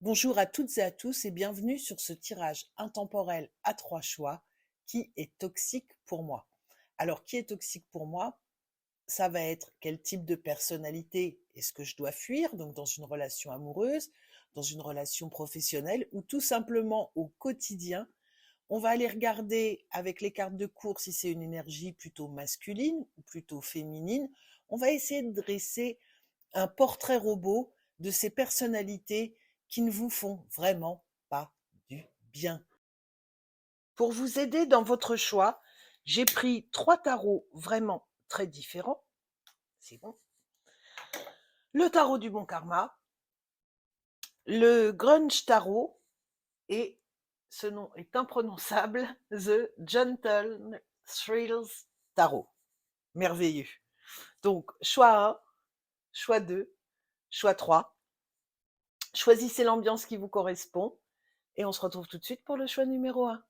Bonjour à toutes et à tous et bienvenue sur ce tirage intemporel à 3 choix qui est toxique pour moi. Alors, qui est toxique pour moi? Ça va être quel type de personnalité est-ce que je dois fuir, donc dans une relation amoureuse, dans une relation professionnelle ou tout simplement au quotidien. On va aller regarder avec les cartes de cours si c'est une énergie plutôt masculine ou plutôt féminine. On va essayer de dresser un portrait robot de ces personnalités qui ne vous font vraiment pas du bien. Pour vous aider dans votre choix, j'ai pris 3 tarots vraiment très différents. C'est bon. Le tarot du bon karma, le grunge tarot et ce nom est imprononçable, The Gentle Thrills Tarot. Merveilleux. Donc, choix 1, choix 2, choix 3. Choisissez l'ambiance qui vous correspond et on se retrouve tout de suite pour le choix numéro 1.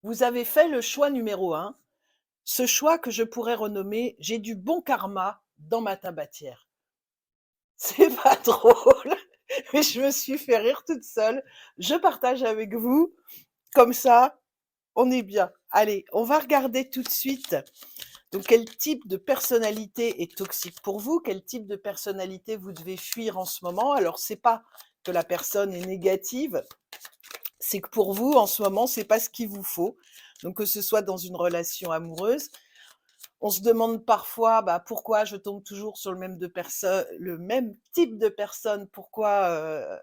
Vous avez fait le choix numéro 1, ce choix que je pourrais renommer j'ai du bon karma dans ma tabatière. C'est pas drôle, mais je me suis fait rire toute seule. Je partage avec vous, comme ça, on est bien. Allez, on va regarder tout de suite. Donc, quel type de personnalité est toxique pour vous? Quel type de personnalité vous devez fuir en ce moment? Alors, c'est pas que la personne est négative, c'est que pour vous, en ce moment, c'est pas ce qu'il vous faut. Donc, que ce soit dans une relation amoureuse, on se demande parfois pourquoi je tombe toujours sur le même type de personne, pourquoi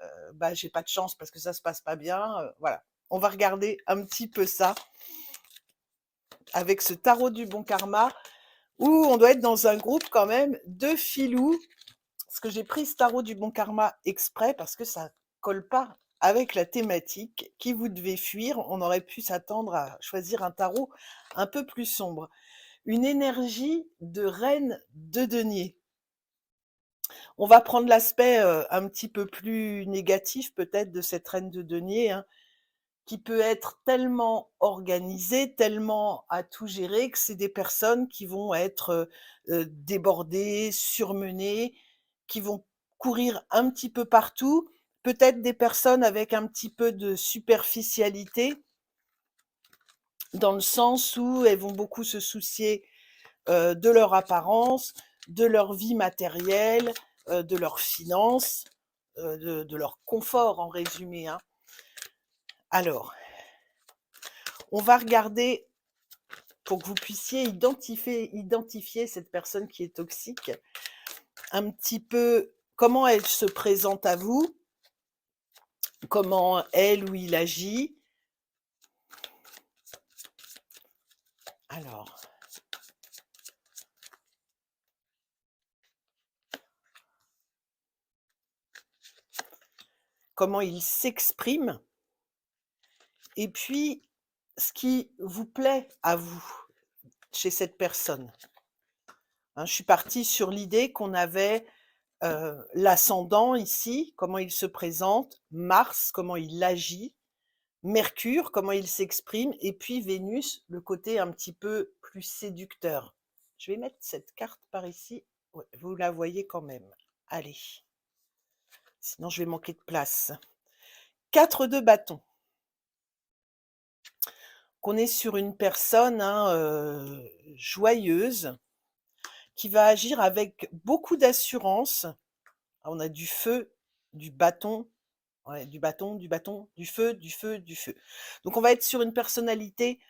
j'ai pas de chance parce que ça se passe pas bien. Voilà. On va regarder un petit peu ça avec ce tarot du bon karma où on doit être dans un groupe quand même de filous. Parce que j'ai pris ce tarot du bon karma exprès parce que ça colle pas avec la thématique qui vous devez fuir. On aurait pu s'attendre à choisir un tarot un peu plus sombre. Une énergie de reine de denier. On va prendre l'aspect un petit peu plus négatif peut-être de cette reine de denier, hein, qui peut être tellement organisée, tellement à tout gérer que c'est des personnes qui vont être débordées, surmenées, qui vont courir un petit peu partout, peut-être des personnes avec un petit peu de superficialité, dans le sens où elles vont beaucoup se soucier de leur apparence, de leur vie matérielle, de leurs finances, de leur confort en résumé, hein. Alors, on va regarder pour que vous puissiez identifier cette personne qui est toxique, un petit peu comment elle se présente à vous, comment elle ou il agit. Alors, comment il s'exprime et puis ce qui vous plaît à vous chez cette personne. Hein, je suis partie sur l'idée qu'on avait l'ascendant ici, comment il se présente, Mars, comment il agit, Mercure, comment il s'exprime, et puis Vénus, le côté un petit peu plus séducteur. Je vais mettre cette carte par ici. Ouais, vous la voyez quand même. Allez, sinon je vais manquer de place. 4 de bâton. Qu'on est sur une personne hein, joyeuse, qui va agir avec beaucoup d'assurance. Ah, on a du feu, du bâton, ouais, du bâton, du bâton, du feu, du feu, du feu. Donc on va être sur une personnalité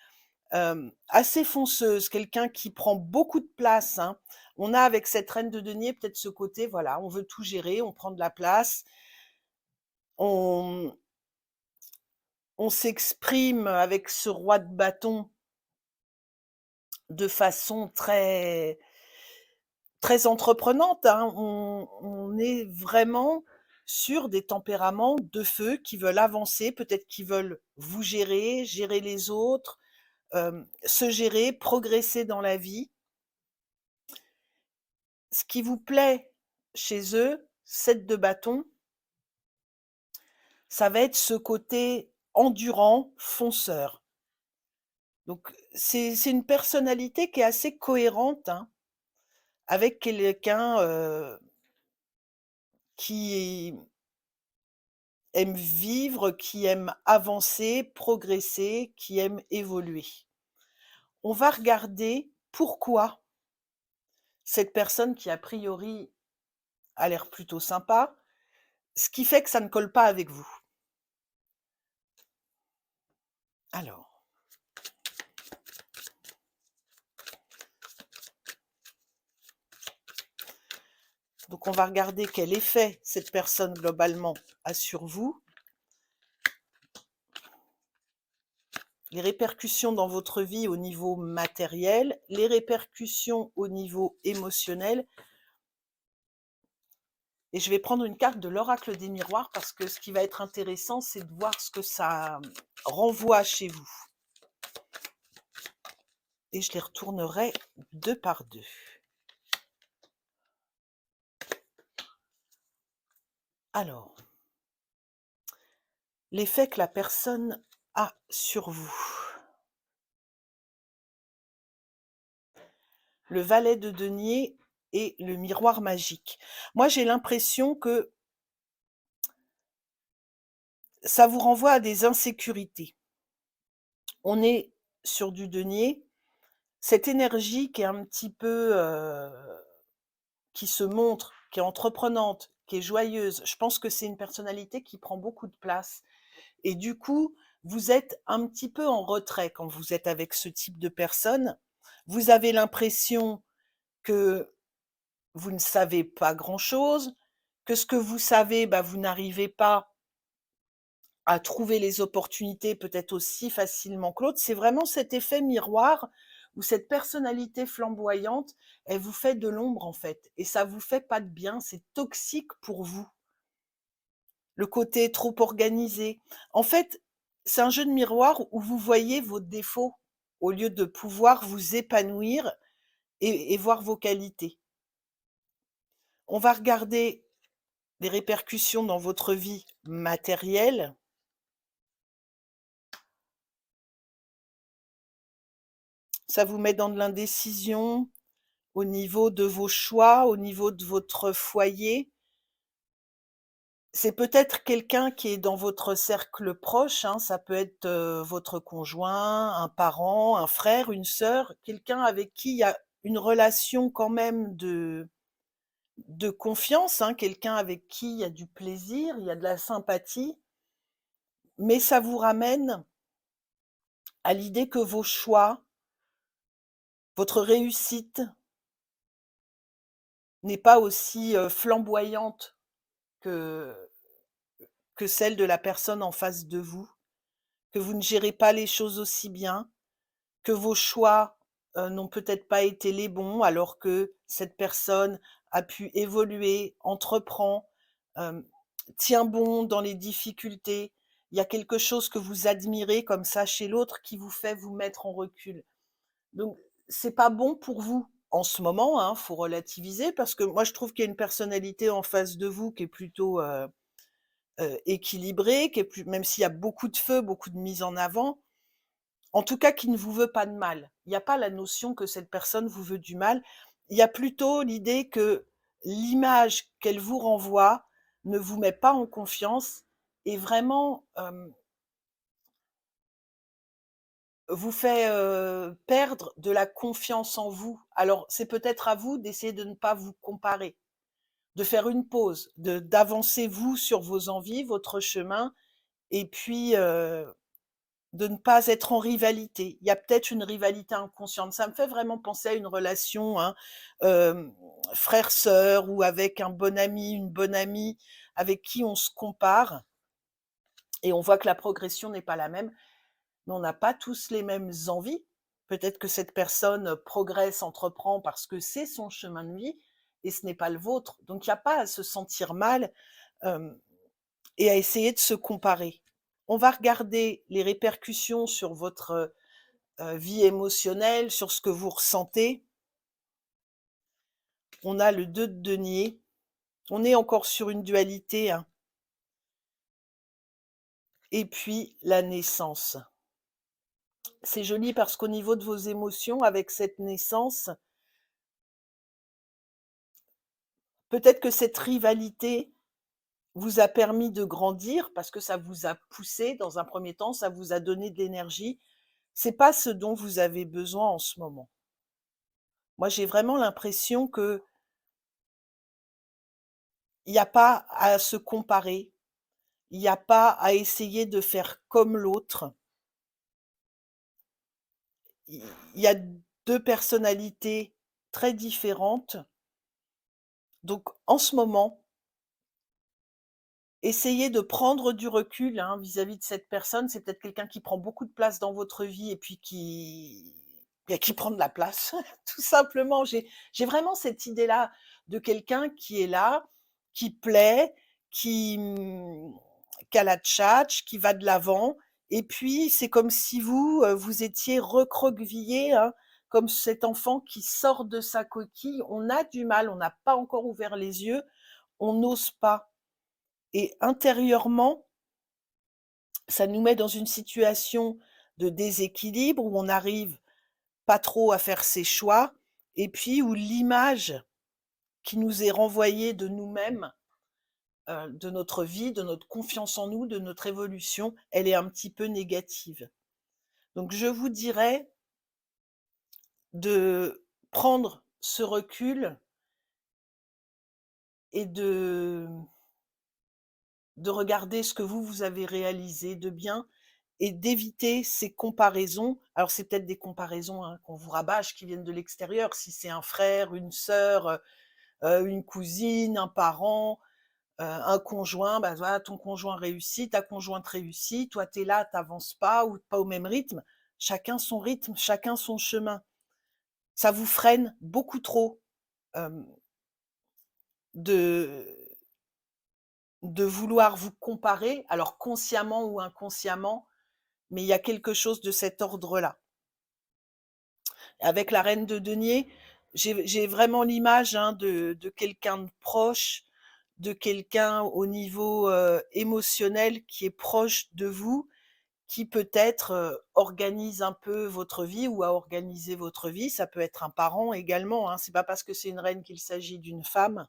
assez fonceuse, quelqu'un qui prend beaucoup de place, hein. On a avec cette reine de denier peut-être ce côté, voilà, on veut tout gérer, on prend de la place, on on s'exprime avec ce roi de bâton de façon très entreprenante, hein. On est vraiment sur des tempéraments de feu qui veulent avancer, peut-être qui veulent vous gérer, gérer les autres, se gérer, progresser dans la vie. Ce qui vous plaît chez eux, 7 de bâton, ça va être ce côté endurant, fonceur. Donc c'est une personnalité qui est assez cohérente, hein, avec quelqu'un, qui aime vivre, qui aime avancer, progresser, qui aime évoluer. On va regarder pourquoi cette personne qui a priori a l'air plutôt sympa, ce qui fait que ça ne colle pas avec vous. Alors, donc on va regarder quel effet cette personne globalement a sur vous, les répercussions dans votre vie au niveau matériel, les répercussions au niveau émotionnel. Et je vais prendre une carte de l'oracle des miroirs parce que ce qui va être intéressant, c'est de voir ce que ça renvoie chez vous. Et je les retournerai 2 par 2. Alors, l'effet que la personne a sur vous. Le valet de denier et le miroir magique. Moi, j'ai l'impression que ça vous renvoie à des insécurités. On est sur du denier, cette énergie qui est un petit peu, qui se montre, qui est entreprenante, qui est joyeuse. Je pense que c'est une personnalité qui prend beaucoup de place et du coup, vous êtes un petit peu en retrait quand vous êtes avec ce type de personne. Vous avez l'impression que vous ne savez pas grand-chose, que ce que vous savez, bah, vous n'arrivez pas à trouver les opportunités peut-être aussi facilement que l'autre. C'est vraiment cet effet miroir où cette personnalité flamboyante, elle vous fait de l'ombre en fait et ça vous fait pas de bien, c'est toxique pour vous. Le côté trop organisé. En fait, c'est un jeu de miroir où vous voyez vos défauts au lieu de pouvoir vous épanouir et voir vos qualités. On va regarder les répercussions dans votre vie matérielle. Ça vous met dans de l'indécision au niveau de vos choix, au niveau de votre foyer. C'est peut-être quelqu'un qui est dans votre cercle proche, hein, ça peut être, votre conjoint, un parent, un frère, une sœur, quelqu'un avec qui il y a une relation quand même de confiance, hein, quelqu'un avec qui il y a du plaisir, il y a de la sympathie, mais ça vous ramène à l'idée que vos choix, votre réussite n'est pas aussi, flamboyante que celle de la personne en face de vous, que vous ne gérez pas les choses aussi bien, que vos choix, n'ont peut-être pas été les bons alors que cette personne a pu évoluer, entreprend, hem, tient bon dans les difficultés. Il y a quelque chose que vous admirez comme ça chez l'autre qui vous fait vous mettre en recul. Donc c'est pas bon pour vous en ce moment, hein, faut relativiser parce que moi je trouve qu'il y a une personnalité en face de vous qui est plutôt, équilibrée, qui est plus même s'il y a beaucoup de feu, beaucoup de mise en avant, en tout cas qui ne vous veut pas de mal. Il n'y a pas la notion que cette personne vous veut du mal. Il y a plutôt l'idée que l'image qu'elle vous renvoie ne vous met pas en confiance et vraiment, vous fait, perdre de la confiance en vous. Alors c'est peut-être à vous d'essayer de ne pas vous comparer, de faire une pause, de d'avancer vous sur vos envies, votre chemin et puis, de ne pas être en rivalité. Il y a peut-être une rivalité inconsciente. Ça me fait vraiment penser à une relation, hein, frère-sœur ou avec un bon ami, une bonne amie avec qui on se compare et on voit que la progression n'est pas la même, mais on n'a pas tous les mêmes envies. Peut-être que cette personne progresse, entreprend parce que c'est son chemin de vie et ce n'est pas le vôtre. Donc il y a pas à se sentir mal, hem et à essayer de se comparer. On va regarder les répercussions sur votre, vie émotionnelle, sur ce que vous ressentez. On a le 2 de denier. On est encore sur une dualité, hein. Et puis la naissance. C'est joli parce qu'au niveau de vos émotions, avec cette naissance, peut-être que cette rivalité vous a permis de grandir parce que ça vous a poussé dans un premier temps, ça vous a donné de l'énergie. C'est pas ce dont vous avez besoin en ce moment. Moi, j'ai vraiment l'impression qu'il y a pas à se comparer, il y a pas à essayer de faire comme l'autre. Il y a 2 personnalités très différentes. Donc en ce moment, essayez de prendre du recul, hein, vis-à-vis de cette personne. C'est peut-être quelqu'un qui prend beaucoup de place dans votre vie et puis qui prend de la place, tout simplement. J'ai vraiment cette idée-là de quelqu'un qui est là, qui plaît, qui, qui a la tchatche, qui va de l'avant et puis c'est comme si vous, vous étiez recroquevillé, hein, comme cet enfant qui sort de sa coquille. On a du mal, on n'a pas encore ouvert les yeux, on n'ose pas et intérieurement, ça nous met dans une situation de déséquilibre où on n'arrive pas trop à faire ses choix et puis où l'image qui nous est renvoyée de nous-mêmes, de notre vie, de notre confiance en nous, de notre évolution, elle est un petit peu négative. Donc je vous dirais de prendre ce recul et de regarder ce que vous avez réalisé de bien et d'éviter ces comparaisons. Alors c'est peut-être des comparaisons, hein, qu'on vous rabâche, qui viennent de l'extérieur. Si c'est un frère, une sœur, une cousine, un parent, un conjoint, bah, voilà, ton conjoint réussit, ta conjointe réussit, toi tu es là, tu avances pas ou pas au même rythme. Chacun son rythme, chacun son chemin. Ça vous freine beaucoup trop, hem, de vouloir vous comparer, alors consciemment ou inconsciemment, mais il y a quelque chose de cet ordre-là. Avec la reine de denier, j'ai vraiment l'image, hein, de quelqu'un de proche, de quelqu'un au niveau, émotionnel qui est proche de vous, qui peut-être, organise un peu votre vie ou a organisé votre vie. Ça peut être un parent également, hein. C'est pas parce que c'est une reine qu'il s'agit d'une femme.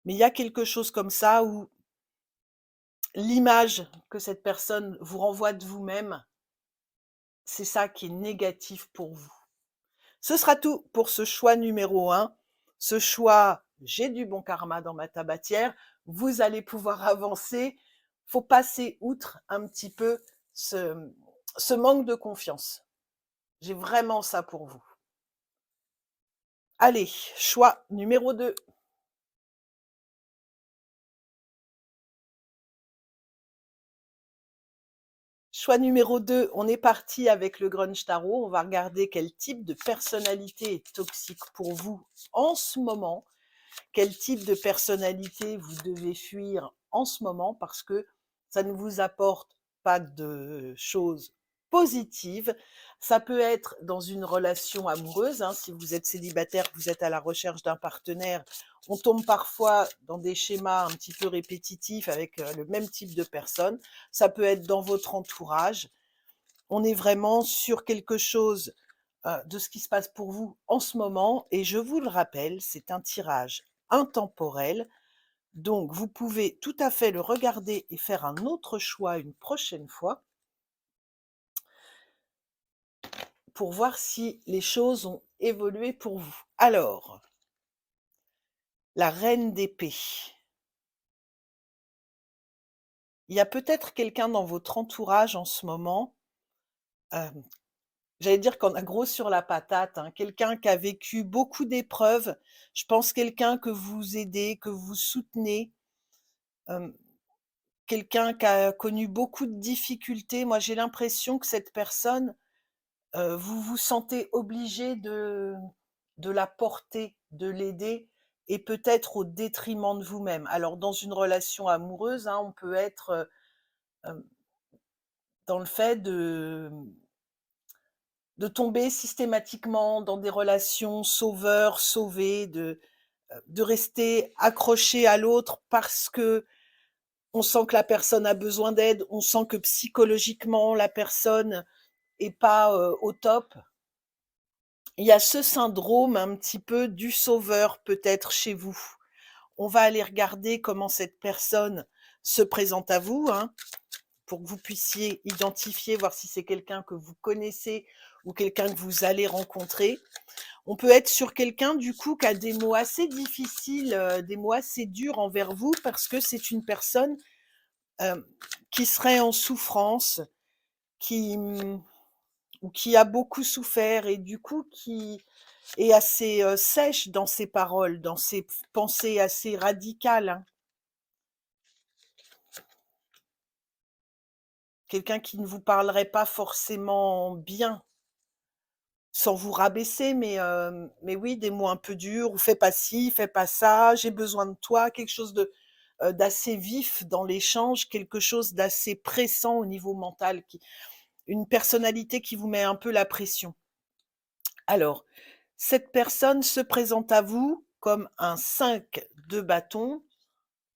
Mais il y a quelque chose comme ça où l'image que cette personne vous renvoie de vous-même, c'est ça qui est négatif pour vous. Ce sera tout pour ce choix numéro 1. Ce choix, j'ai du bon karma dans ma tabatière. Vous allez pouvoir avancer. Faut passer outre un petit peu ce manque de confiance. J'ai vraiment ça pour vous. Allez, choix numéro 2. Choix numéro 2, on est parti avec le Grunge Tarot. On va regarder quel type de personnalité est toxique pour vous en ce moment. Quel type de personnalité vous devez fuir en ce moment parce que ça ne vous apporte pas de choses positives. Ça peut être dans une relation amoureuse, hein, si vous êtes célibataire, que vous êtes à la recherche d'un partenaire, on tombe parfois dans des schémas un petit peu répétitifs avec le même type de personne. Ça peut être dans votre entourage. On est vraiment sur quelque chose de ce qui se passe pour vous en ce moment et je vous le rappelle, c'est un tirage intemporel, donc vous pouvez tout à fait le regarder et faire un autre choix une prochaine fois pour voir si les choses ont évolué pour vous. Alors, la reine d'épée. Il y a peut-être quelqu'un dans votre entourage en ce moment, hem, j'allais dire qu'on a gros sur la patate, hein, quelqu'un qui a vécu beaucoup d'épreuves. Je pense quelqu'un que vous aidez, que vous soutenez, hem, quelqu'un qui a connu beaucoup de difficultés. Moi, j'ai l'impression que cette personne, vous vous sentez obligé de la porter, de l'aider et peut-être au détriment de vous-même. Alors dans une relation amoureuse, hein, on peut être, dans le fait de tomber systématiquement dans des relations sauveur-sauvé, de rester accroché à l'autre parce que on sent que la personne a besoin d'aide, on sent que psychologiquement la personne est pas, au top. Il y a ce syndrome un petit peu du sauveur peut-être chez vous. On va aller regarder comment cette personne se présente à vous, hein, pour que vous puissiez identifier, voir si c'est quelqu'un que vous connaissez ou quelqu'un que vous allez rencontrer. On peut être sur quelqu'un du coup qui a des mots assez difficiles, des mots assez durs envers vous parce que c'est une personne, qui serait en souffrance, qui, ou qui a beaucoup souffert et du coup qui est assez, sèche dans ses paroles, dans ses pensées assez radicales, hein. Quelqu'un qui ne vous parlerait pas forcément bien, sans vous rabaisser, mais oui, des mots un peu durs ou «Fais pas ci, fais pas ça, j'ai besoin de toi», quelque chose de, d'assez vif dans l'échange, quelque chose d'assez pressant au niveau mental, qui une personnalité qui vous met un peu la pression. Alors, cette personne se présente à vous comme un 5 de bâton,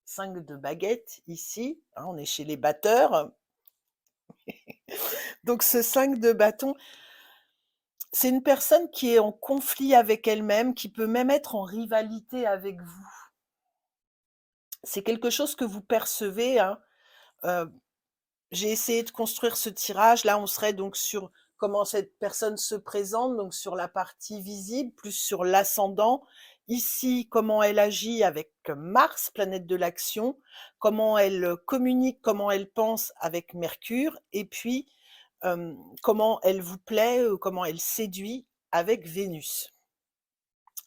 5 de baguette ici, hein, on est chez les batteurs. Donc ce 5 de bâton, c'est une personne qui est en conflit avec elle-même, qui peut même être en rivalité avec vous. C'est quelque chose que vous percevez, hein. Heu, j'ai essayé de construire ce tirage. Là, on serait donc sur comment cette personne se présente, donc sur la partie visible, plus sur l'ascendant. Ici, comment elle agit avec Mars, planète de l'action, comment elle, communique, comment elle pense avec Mercure et puis, comment elle vous plaît, comment elle séduit avec Vénus.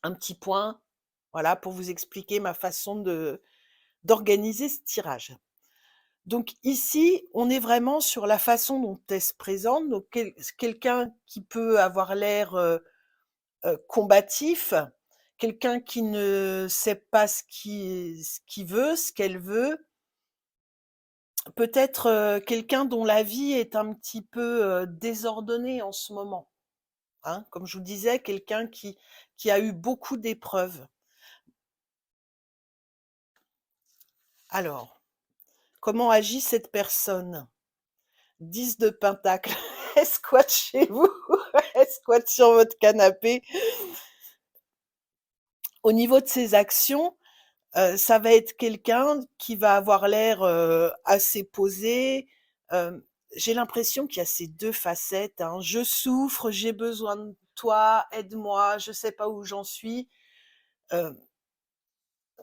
Un petit point, voilà, pour vous expliquer ma façon de d'organiser ce tirage. Donc ici, on est vraiment sur la façon dont elle se présente, donc quelqu'un qui peut avoir l'air, combatif, quelqu'un qui ne sait pas ce qu'il veut, ce qu'elle veut, peut-être, quelqu'un dont la vie est un petit peu, désordonnée en ce moment, hein. Comme je vous disais, quelqu'un qui a eu beaucoup d'épreuves. Alors, comment agit cette personne? 10 de pentacle, elle squatte chez vous, elle squatte sur votre canapé. Au niveau de ses actions, ça va être quelqu'un qui va avoir l'air, assez posé. J'ai l'impression qu'il y a ces 2 facettes, hein. «Je souffre, j'ai besoin de toi, aide-moi, je sais pas où j'en suis». Heu,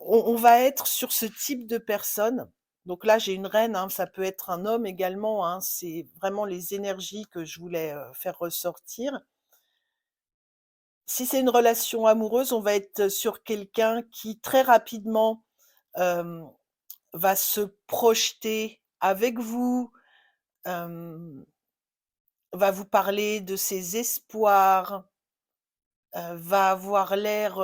on va être sur ce type de personne. Donc là, j'ai une reine, hein, ça peut être un homme également, hein, c'est vraiment les énergies que je voulais, faire ressortir. Si c'est une relation amoureuse, on va être sur quelqu'un qui très rapidement, hem, va se projeter avec vous, hem, va vous parler de ses espoirs, va avoir l'air,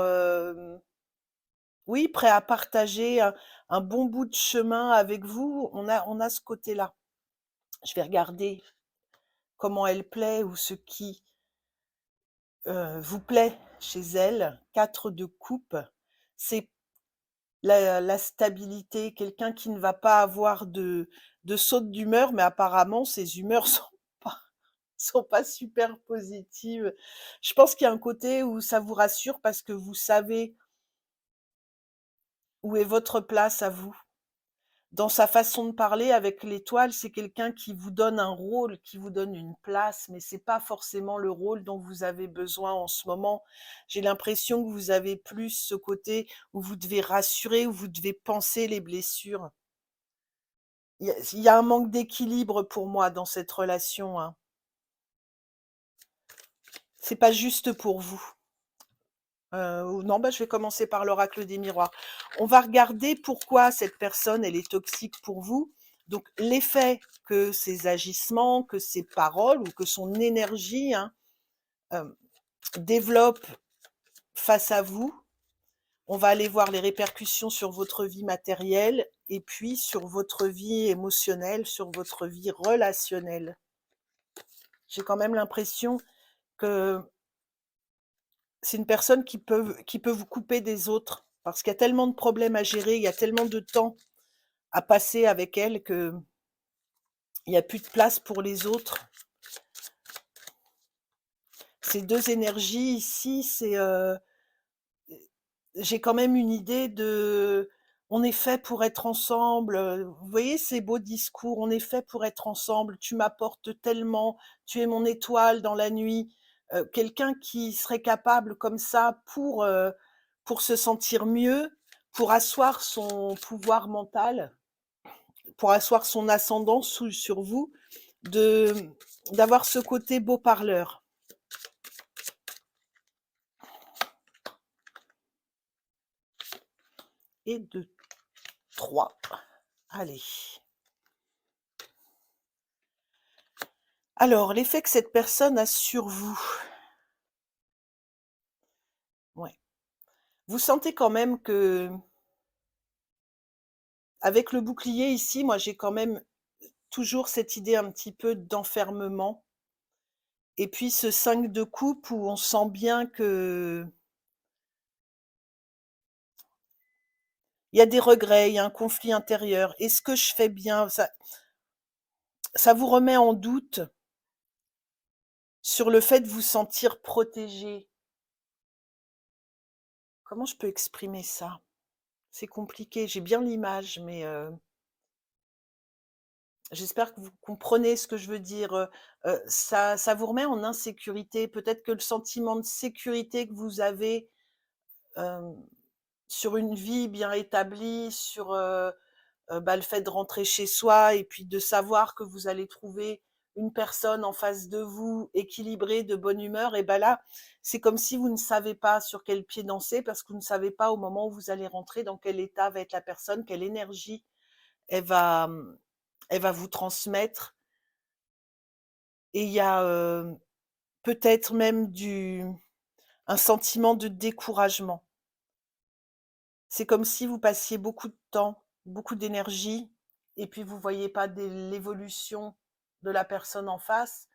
oui, prêt à partager un bon bout de chemin avec vous. On a ce côté-là. Je vais regarder comment elle plaît ou ce qui, vous plaît chez elle. 4 de coupe, c'est la stabilité, quelqu'un qui ne va pas avoir de sautes d'humeur, mais apparemment ses humeurs pas sont pas super positives. Je pense qu'il y a un côté où ça vous rassure parce que vous savez où est votre place à vous. Dans sa façon de parler avec l'étoile, c'est quelqu'un qui vous donne un rôle, qui vous donne une place, mais c'est pas forcément le rôle dont vous avez besoin en ce moment. J'ai l'impression que vous avez plus ce côté où vous devez rassurer, où vous devez panser les blessures. Il y a un manque d'équilibre pour moi dans cette relation, hein. C'est pas juste pour vous. Ou non, bah, je vais commencer par l'oracle des miroirs. On va regarder pourquoi cette personne, elle est toxique pour vous. Donc l'effet que ses agissements, que ses paroles ou que son énergie, hein, hem, développe face à vous. On va aller voir les répercussions sur votre vie matérielle et puis sur votre vie émotionnelle, sur votre vie relationnelle. J'ai quand même l'impression que c'est une personne qui peut vous couper des autres, parce qu'il y a tellement de problèmes à gérer, il y a tellement de temps à passer avec elle qu'il y a plus de place pour les autres. Ces 2 énergies ici, j'ai quand même une idée de on est fait pour être ensemble, vous voyez ces beaux discours: «On est fait pour être ensemble, tu m'apportes tellement, tu es mon étoile dans la nuit». Quelqu'un qui serait capable comme ça pour se sentir mieux, pour asseoir son pouvoir mental, pour asseoir son ascendant sur vous, de d'avoir ce côté beau parleur. Et 2, 3. Allez. Alors, l'effet que cette personne a sur vous. Ouais. Vous sentez quand même que, avec le bouclier ici, moi j'ai quand même toujours cette idée un petit peu d'enfermement. Et puis ce 5 de coupe où on sent bien que il y a des regrets, il y a un conflit intérieur. Est-ce que je fais bien? Ça vous remet en doute sur le fait de vous sentir protégé. Comment je peux exprimer ça? C'est compliqué, j'ai bien l'image, mais j'espère que vous comprenez ce que je veux dire. Ça vous remet en insécurité. Peut-être que le sentiment de sécurité que vous avez, hem, sur une vie bien établie, sur, bah, le fait de rentrer chez soi et puis de savoir que vous allez trouver une personne en face de vous équilibrée, de bonne humeur, et bah, là, c'est comme si vous ne savez pas sur quel pied danser parce que vous ne savez pas au moment où vous allez rentrer dans quel état va être la personne, quelle énergie elle va, elle va vous transmettre. Et il y a, peut-être même un sentiment de découragement. C'est comme si vous passiez beaucoup de temps, beaucoup d'énergie et puis vous voyez pas l'évolution de la personne en face.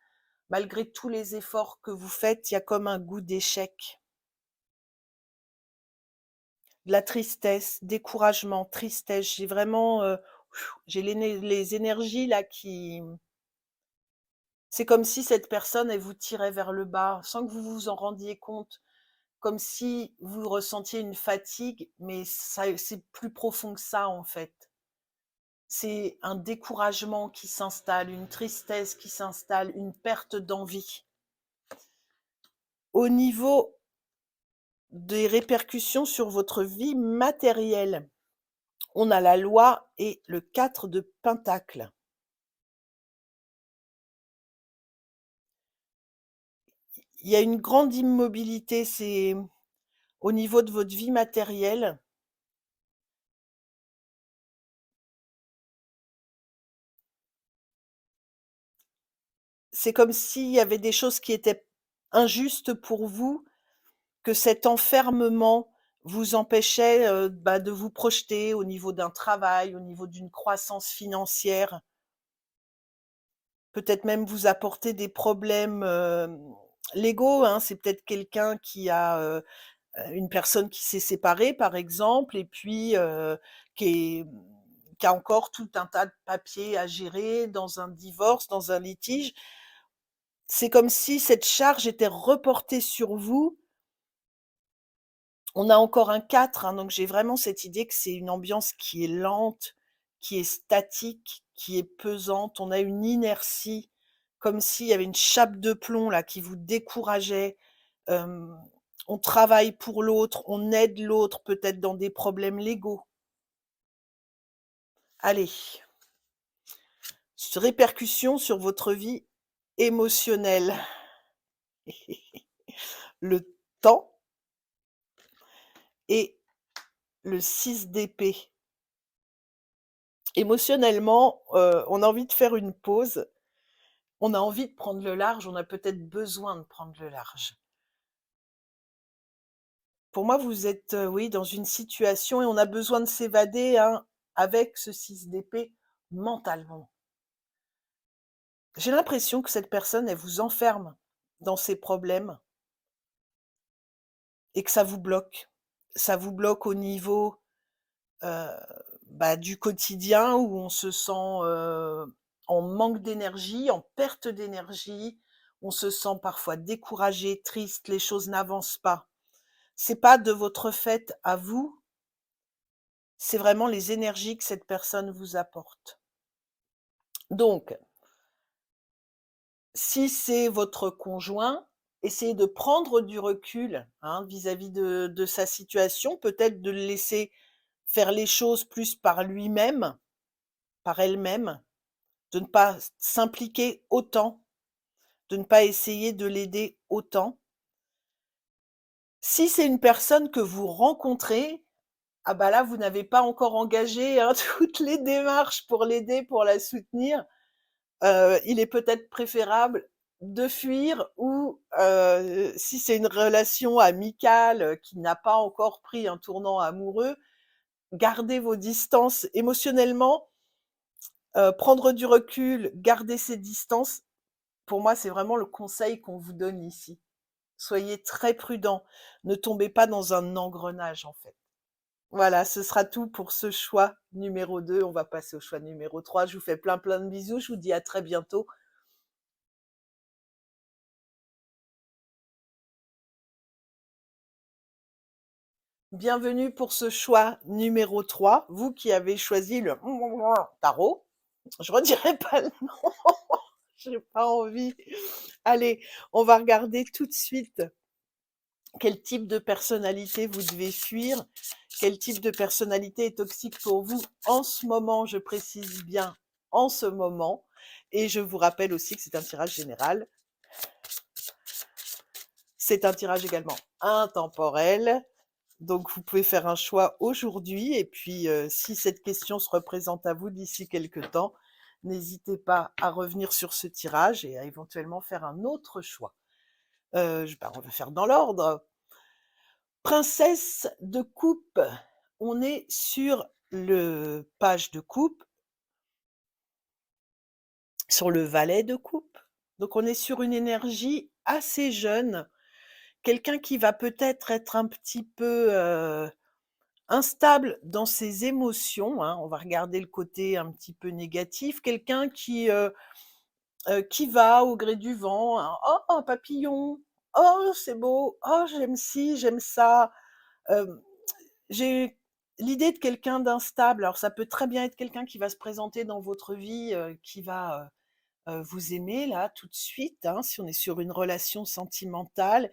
Malgré tous les efforts que vous faites, il y a comme un goût d'échec. De la tristesse, découragement, tristesse. J'ai vraiment, j'ai les énergies là qui c'est comme si cette personne, elle vous tirait vers le bas sans que vous vous en rendiez compte. Comme si vous ressentiez une fatigue, mais ça c'est plus profond que ça, en fait. C'est un découragement qui s'installe, une tristesse qui s'installe, une perte d'envie. Au niveau des répercussions sur votre vie matérielle, on a la loi et le 4 de pentacles. Il y a une grande immobilité, c'est au niveau de votre vie matérielle. C'est comme s'il y avait des choses qui étaient injustes pour vous, que cet enfermement vous empêchait, bah, de vous projeter au niveau d'un travail, au niveau d'une croissance financière. Peut-être même vous apporter des problèmes, légaux, hein. C'est peut-être quelqu'un qui a, une personne qui s'est séparée, par exemple, et puis, qui est qui a encore tout un tas de papiers à gérer dans un divorce, dans un litige. C'est comme si cette charge était reportée sur vous. On a encore un 4, hein, donc j'ai vraiment cette idée que c'est une ambiance qui est lente, qui est statique, qui est pesante. On a une inertie, comme s'il y avait une chape de plomb là qui vous décourageait. Hem, on travaille pour l'autre, on aide l'autre peut-être dans des problèmes légaux. Allez, répercussions sur votre vie émotionnelle. Le temps et le 6 d'épée. Émotionnellement, on a envie de faire une pause. On a envie de prendre le large, on a peut-être besoin de prendre le large. Pour moi, vous êtes, oui, dans une situation et on a besoin de s'évader, hein, avec ce 6 d'épée, mentalement. J'ai l'impression que cette personne, elle vous enferme dans ses problèmes et que ça vous bloque. Ça vous bloque au niveau, heu, bah, du quotidien où on se sent, en manque d'énergie, en perte d'énergie. on se sent parfois découragé, triste, les choses n'avancent pas. C'est pas de votre fait à vous, c'est vraiment les énergies que cette personne vous apporte. Donc, si c'est votre conjoint, essayez de prendre du recul, hein, vis-à-vis de sa situation, peut-être de le laisser faire les choses plus par lui-même, par elle-même, de ne pas s'impliquer autant, de ne pas essayer de l'aider autant. Si c'est une personne que vous rencontrez, ah bah là, vous n'avez pas encore engagé, hein, toutes les démarches pour l'aider, pour la soutenir. Il est peut-être préférable de fuir ou, si c'est une relation amicale, qui n'a pas encore pris un tournant amoureux, gardez vos distances émotionnellement, prendre du recul, garder ses distances. Pour moi, c'est vraiment le conseil qu'on vous donne ici. Soyez très prudents, ne tombez pas dans un engrenage, en fait. Voilà, ce sera tout pour ce choix numéro 2. On va passer au choix numéro 3. Je vous fais plein, plein de bisous. Je vous dis à très bientôt. Bienvenue pour ce choix numéro 3. Vous qui avez choisi le tarot. Je redirai pas le nom. J'ai pas envie. Allez, on va regarder tout de suite quel type de personnalité vous devez fuir, quel type de personnalité est toxique pour vous en ce moment, je précise bien en ce moment. Et je vous rappelle aussi que c'est un tirage général. C'est un tirage également intemporel. Donc vous pouvez faire un choix aujourd'hui et puis, si cette question se représente à vous d'ici quelque temps, n'hésitez pas à revenir sur ce tirage et à éventuellement faire un autre choix. On va faire dans l'ordre. Princesse de coupe, on est sur le page de coupe, sur le valet de coupe. Donc on est sur une énergie assez jeune, quelqu'un qui va peut-être être un petit peu, instable dans ses émotions, hein. On va regarder le côté un petit peu négatif. Quelqu'un qui va au gré du vent, hein. «Oh, un papillon! Oh, c'est beau! Oh, j'aime ci, j'aime ça!» Hem, j'ai l'idée de quelqu'un d'instable. Alors ça peut très bien être quelqu'un qui va se présenter dans votre vie, qui va, vous aimer là, tout de suite, hein, si on est sur une relation sentimentale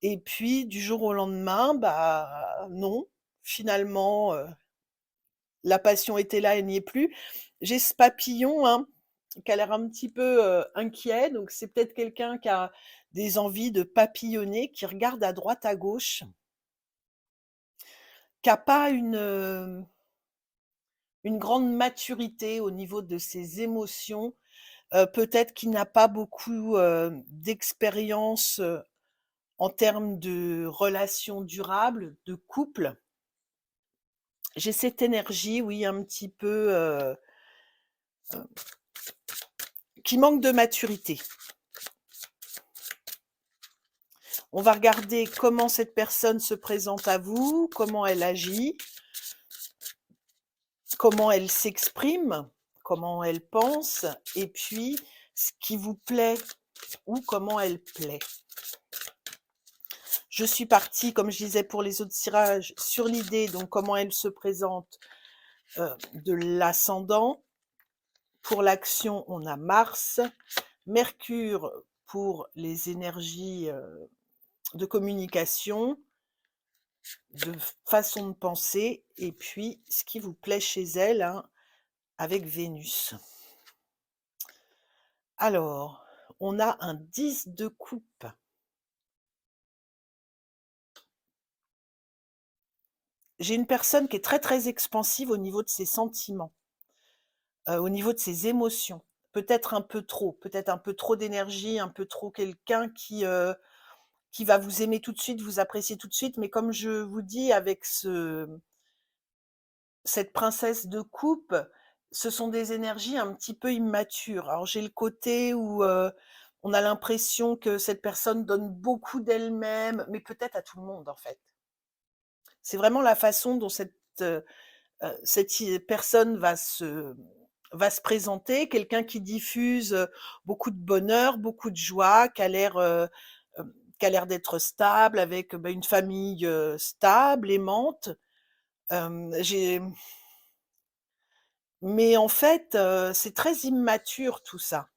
et puis du jour au lendemain, bah, non, finalement, la passion était là, elle n'y est plus. J'ai ce papillon, hein, qui a l'air un petit peu, inquiet, donc c'est peut-être quelqu'un qui a des envies de papillonner, qui regarde à droite, à gauche, qui a pas une grande maturité au niveau de ses émotions, peut-être qu'il n'a pas beaucoup, d'expérience, en termes de relations durables, de couple. J'ai cette énergie, oui, un petit peu, qui manque de maturité. On va regarder comment cette personne se présente à vous, comment elle agit, comment elle s'exprime, comment elle pense et puis ce qui vous plaît ou comment elle plaît. Je suis partie, comme je disais pour les autres tirages, sur l'idée, donc comment elle se présente, de l'ascendant. Pour l'action, on a Mars, Mercure pour les énergies, de communication, de façon de penser et puis ce qui vous plaît chez elle, hein, avec Vénus. Alors, on a un 10 de coupe. J'ai une personne qui est très, très expansive au niveau de ses sentiments, au niveau de ses émotions. Peut-être un peu trop d'énergie, un peu trop quelqu'un qui va vous aimer tout de suite, vous apprécier tout de suite, mais comme je vous dis avec cette princesse de coupe, ce sont des énergies un petit peu immatures. Alors j'ai le côté où, on a l'impression que cette personne donne beaucoup d'elle-même, mais peut-être à tout le monde, en fait. C'est vraiment la façon dont cette personne va se va se présenter, quelqu'un qui diffuse, beaucoup de bonheur, beaucoup de joie, qui a l'air d'être stable avec, bah, une famille, stable, aimante. J'ai Mais en fait, c'est très immature tout ça.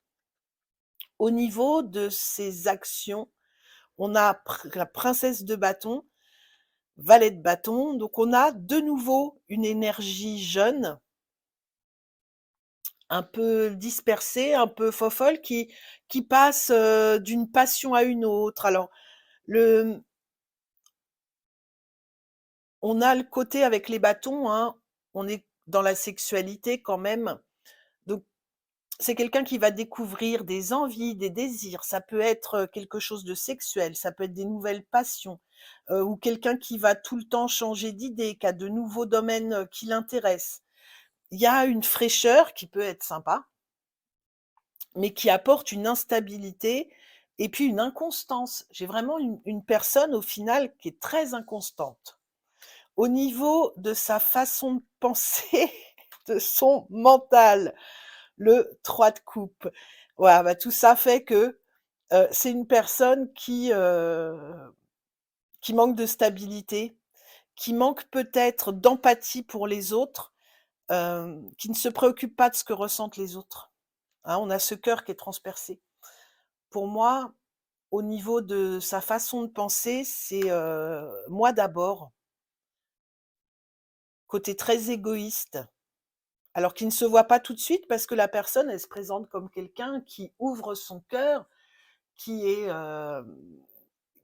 Au niveau de ses actions, on a la princesse de bâton, valet de bâton, donc on a de nouveau une énergie jeune, un peu dispersée, un peu fofolle, qui passe, d'une passion à une autre. Alors le on a le côté avec les bâtons, hein, on est dans la sexualité quand même, donc c'est quelqu'un qui va découvrir des envies, des désirs. Ça peut être, quelque chose de sexuel, ça peut être des nouvelles passions, ou quelqu'un qui va tout le temps changer d'idée, qui a de nouveaux domaines, qui l'intéressent. Il y a une fraîcheur qui peut être sympa, mais qui apporte une instabilité et puis une inconstance. J'ai vraiment une personne au final qui est très inconstante. Au niveau de sa façon de penser, de son mental, le 3 de coupe. Voilà, bah, tout ça fait que, c'est une personne qui manque de stabilité, qui manque peut-être d'empathie pour les autres, qui ne se préoccupe pas de ce que ressentent les autres. Hein, on a ce cœur qui est transpercé. Pour moi, au niveau de sa façon de penser, c'est, moi d'abord, côté très égoïste. Alors qui ne se voit pas tout de suite parce que la personne, elle se présente comme quelqu'un qui ouvre son cœur, qui est,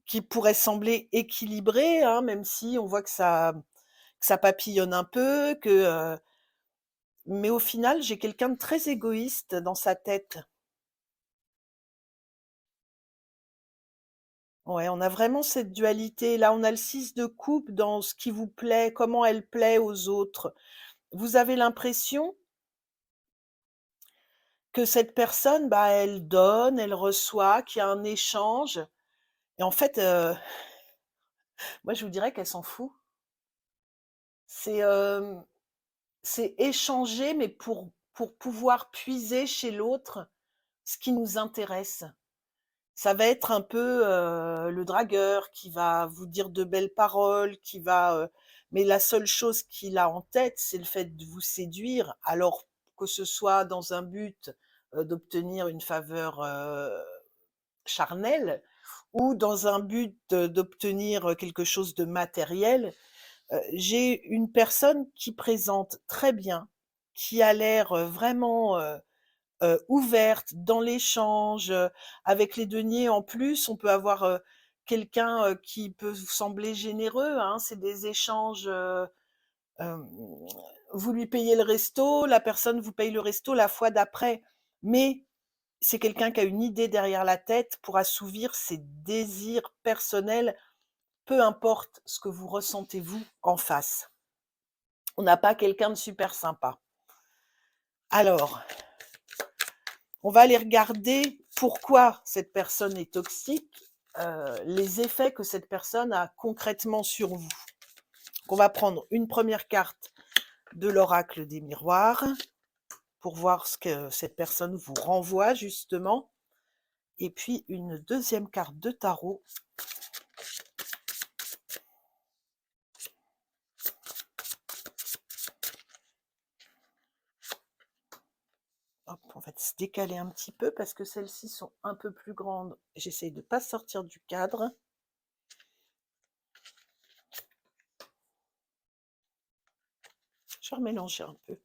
qui pourrait sembler équilibré, hein, même si on voit que ça papillonne un peu, mais au final, j'ai quelqu'un de très égoïste dans sa tête. Ouais, on a vraiment cette dualité. Là, on a le 6 de coupe dans ce qui vous plaît, comment elle plaît aux autres. Vous avez l'impression que cette personne, bah, elle donne, elle reçoit, qu'il y a un échange et en fait, moi, je vous dirais qu'elle s'en fout. C'est, c'est échanger, mais pour pouvoir puiser chez l'autre ce qui nous intéresse. Ça va être un peu, le dragueur qui va vous dire de belles paroles, mais la seule chose qu'il a en tête, c'est le fait de vous séduire, alors que ce soit dans un but, d'obtenir une faveur, charnelle ou dans un but, d'obtenir, quelque chose de matériel. J'ai une personne qui présente très bien, qui a l'air, vraiment, ouverte dans l'échange, avec les deniers en plus, on peut avoir, quelqu'un, qui peut vous sembler généreux, hein. C'est des échanges, hem, vous lui payez le resto, la personne vous paye le resto la fois d'après, mais c'est quelqu'un qui a une idée derrière la tête pour assouvir ses désirs personnels, peu importe ce que vous ressentez vous en face. On n'a pas quelqu'un de super sympa. Alors, on va aller regarder pourquoi cette personne est toxique, les effets que cette personne a concrètement sur vous. Donc on va prendre une première carte de l'oracle des miroirs pour voir ce que cette personne vous renvoie justement, et puis une deuxième carte de tarot. Hop, on va se décaler un petit peu parce que celles-ci sont un peu plus grandes. J'essaye de ne pas sortir du cadre. Je vais remélanger un peu.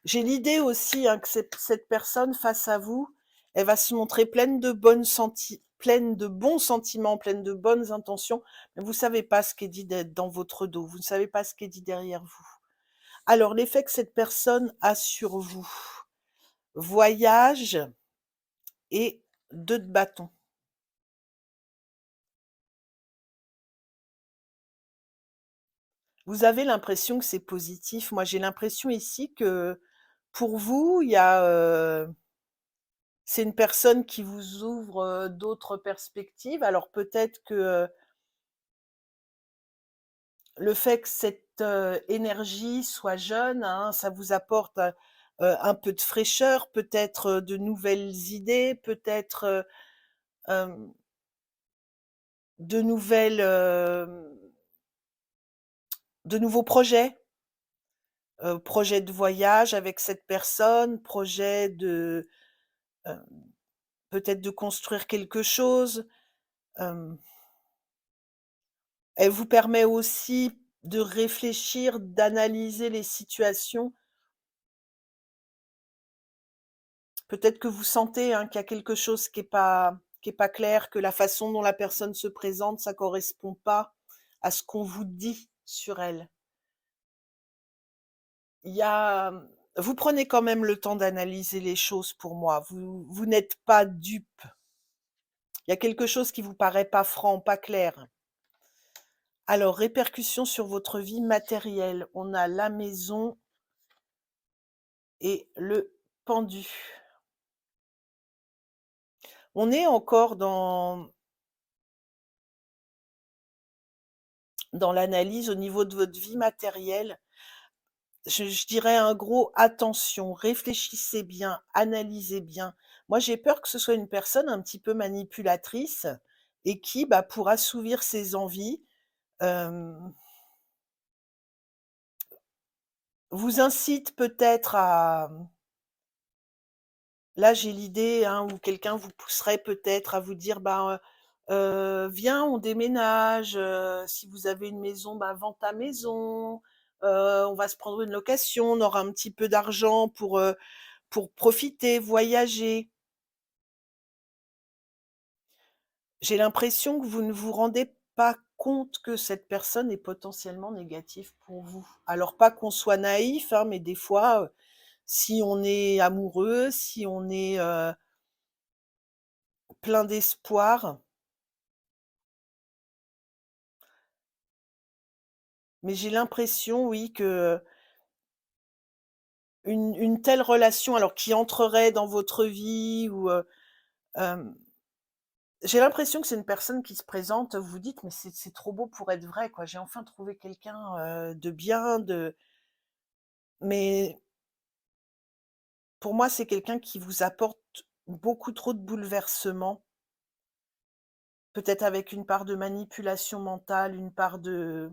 J'ai l'idée aussi, hein, que cette personne face à vous, elle va se montrer pleine de bons sentiments, pleine de bonnes intentions, mais vous savez pas ce qui est dit dans votre dos, vous ne savez pas ce qui est dit derrière vous. Alors l'effet que cette personne a sur vous: voyage et 2 de bâton. Vous avez l'impression que c'est positif. Moi, j'ai l'impression ici que pour vous, c'est une personne qui vous ouvre, d'autres perspectives. Alors peut-être que, le fait que cette, énergie soit jeune, hein, ça vous apporte, un peu de fraîcheur, peut-être, de nouvelles idées, peut-être, hem, de nouvelles, de nouveaux projets, projet de voyage avec cette personne, projet de, heu, peut-être de construire quelque chose. Hem, Elle vous permet aussi de réfléchir, d'analyser les situations. Peut-être que vous sentez, hein, qu'il y a quelque chose qui est pas clair, que la façon dont la personne se présente, ça correspond pas à ce qu'on vous dit sur elle. Il y a, vous prenez quand même le temps d'analyser les choses pour moi. Vous n'êtes pas dupe. Il y a quelque chose qui vous paraît pas franc, pas clair. Alors, répercussions sur votre vie matérielle. On a la maison et le pendu. On est encore dans l'analyse au niveau de votre vie matérielle. Je dirais un gros attention, réfléchissez bien, analysez bien. Moi, j'ai peur que ce soit une personne un petit peu manipulatrice et qui, bah, pour assouvir ses envies, hem, vous incite peut-être à, là, j'ai l'idée, hein, où quelqu'un vous pousserait peut-être à vous dire: «Ben, viens, on déménage, si vous avez une maison, bah, vends ta maison, on va se prendre une location, on aura un petit peu d'argent pour profiter, voyager». J'ai l'impression que vous ne vous rendez pas compte que cette personne est potentiellement négative pour vous. Alors pas qu'on soit naïf, hein, mais des fois, si on est amoureux, si on est, plein d'espoir, mais j'ai l'impression, oui, que une telle relation, alors qui entrerait dans votre vie ou, hem, j'ai l'impression que c'est une personne qui se présente, vous vous dites: «Mais c'est trop beau pour être vrai, quoi. J'ai enfin trouvé quelqu'un, de bien, de», mais pour moi, c'est quelqu'un qui vous apporte beaucoup trop de bouleversements, peut-être avec une part de manipulation mentale, une part de,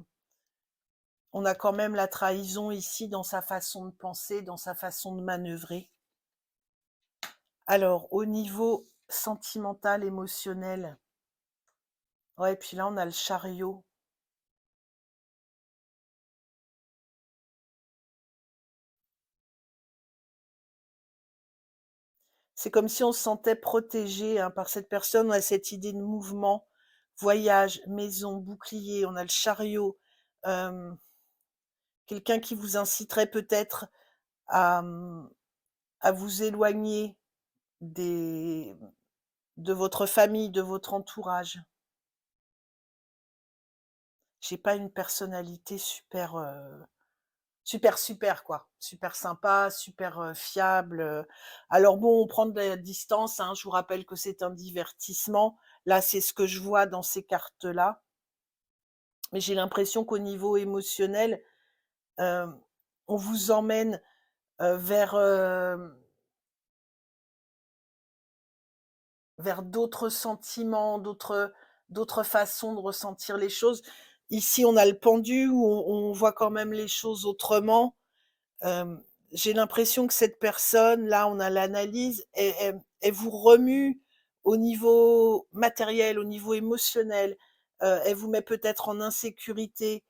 on a quand même la trahison ici dans sa façon de penser, dans sa façon de manœuvrer. Alors au niveau sentimental, émotionnel, ouais, puis là, on a le chariot. C'est comme si on se sentait protégé, hein, par cette personne. On a cette idée de mouvement, voyage, maison, bouclier, on a le chariot, hem, quelqu'un qui vous inciterait peut-être à, à vous éloigner des de votre famille, de votre entourage. J'ai pas une personnalité super, super quoi, super sympa, super, fiable, alors bon, on prend de la distance, hein, je vous rappelle que c'est un divertissement. Là, c'est ce que je vois dans ces cartes-là, mais j'ai l'impression qu'au niveau émotionnel, hem, on vous emmène, vers, vers d'autres sentiments, d'autres façons de ressentir les choses. Ici, on a le pendu où on voit quand même les choses autrement. Hem, j'ai l'impression que cette personne, là, on a l'analyse, elle vous remue au niveau matériel, au niveau émotionnel, elle vous met peut-être en insécurité.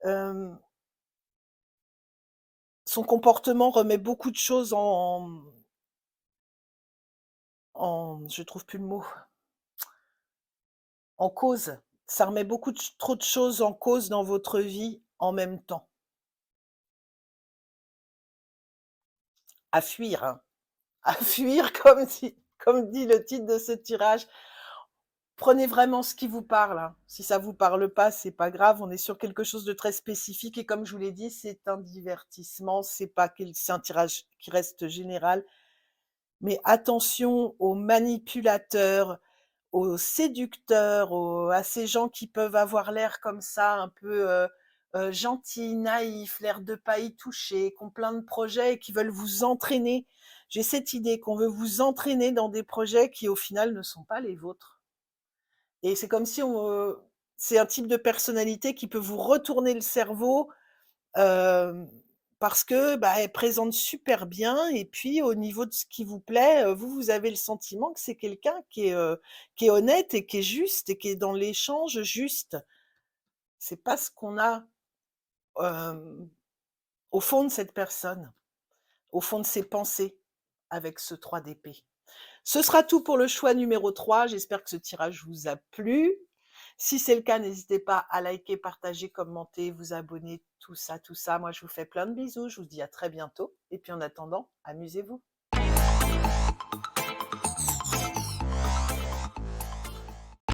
Hem, Son comportement remet beaucoup de choses je trouve plus le mot, en cause. Ça remet beaucoup trop de choses en cause dans votre vie en même temps. À fuir, hein, à fuir comme dit le titre de ce tirage. Prenez vraiment ce qui vous parle, hein. Si ça vous parle pas, c'est pas grave, on est sur quelque chose de très spécifique et comme je vous l'ai dit, c'est un divertissement, c'est un tirage qui reste général. Mais attention aux manipulateurs, aux séducteurs, à ces gens qui peuvent avoir l'air comme ça un peu, gentils, naïfs, l'air de pas y toucher, qui ont plein de projets et qui veulent vous entraîner. J'ai cette idée qu'on veut vous entraîner dans des projets qui, au final, ne sont pas les vôtres. Et c'est comme si c'est un type de personnalité qui peut vous retourner le cerveau, hem, parce que, bah, elle présente super bien et puis au niveau de ce qui vous plaît, vous, vous avez le sentiment que c'est quelqu'un qui est honnête et qui est juste et qui est dans l'échange juste. C'est pas ce qu'on a, hem, au fond de cette personne, au fond de ses pensées avec ce 3 d'épée. Ce sera tout pour le choix numéro 3. J'espère que ce tirage vous a plu. Si c'est le cas, n'hésitez pas à liker, partager, commenter, vous abonner, tout ça, tout ça. Moi, je vous fais plein de bisous. Je vous dis à très bientôt et puis en attendant, amusez-vous.